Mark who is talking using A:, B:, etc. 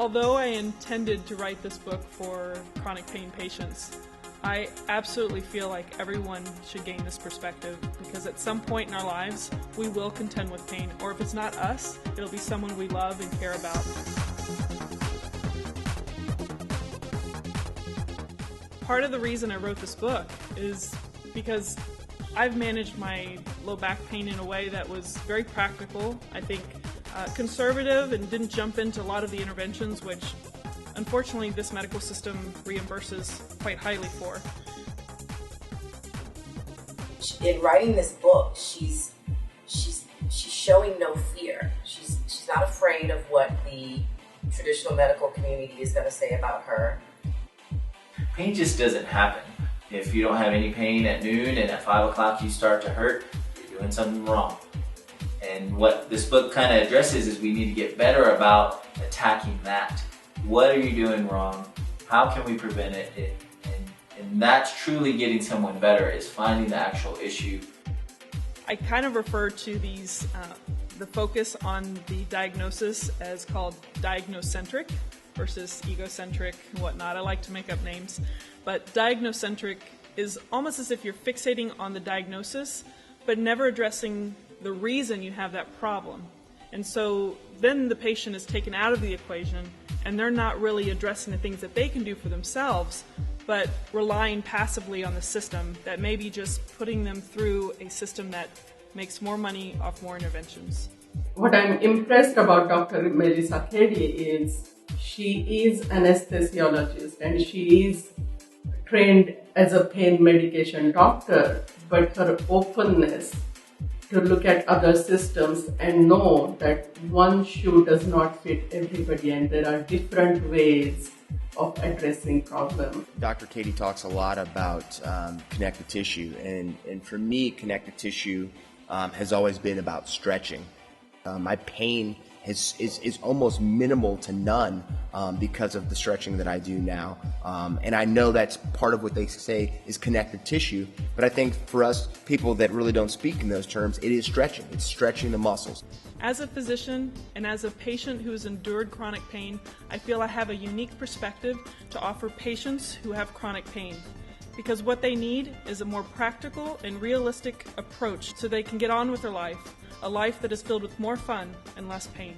A: Although I intended to write this book for chronic pain patients, I absolutely feel like everyone should gain this perspective, because at some point in our lives, we will contend with pain, or if it's not us, it'll be someone we love and care about. Part of the reason I wrote this book is because I've managed my low back pain in a way that was very practical, I think conservative, and didn't jump into a lot of the interventions which unfortunately this medical system reimburses quite highly for.
B: In writing this book, she's showing no fear. She's not afraid of what the traditional medical community is going to say about her.
C: Pain just doesn't happen. If you don't have any pain at noon and at 5 o'clock you start to hurt, you're doing something wrong. And what this book kind of addresses is we need to get better about attacking that. What are you doing wrong? How can we prevent it? And that's truly getting someone better, is finding the actual issue.
A: I kind of refer to these, the focus on the diagnosis as called diagnocentric versus egocentric and whatnot. I like to make up names. But diagnocentric is almost as if you're fixating on the diagnosis, but never addressing the reason you have that problem. And so then the patient is taken out of the equation, and they're not really addressing the things that they can do for themselves, but relying passively on the system that may be just putting them through a system that makes more money off more interventions.
D: What I'm impressed about Dr. Melissa Cady is she is an anesthesiologist and she is trained as a pain medication doctor, but her openness to look at other systems and know that one shoe does not fit everybody and there are different ways of addressing problems.
E: Dr. Cady talks a lot about connective tissue, and for me, connective tissue has always been about stretching. My pain is almost minimal to none because of the stretching that I do now. And I know that's part of what they say is connective tissue, but I think for us people that really don't speak in those terms, it is stretching. It's stretching the muscles.
A: As a physician and as a patient who has endured chronic pain, I feel I have a unique perspective to offer patients who have chronic pain, because what they need is a more practical and realistic approach so they can get on with their life, a life that is filled with more fun and less pain.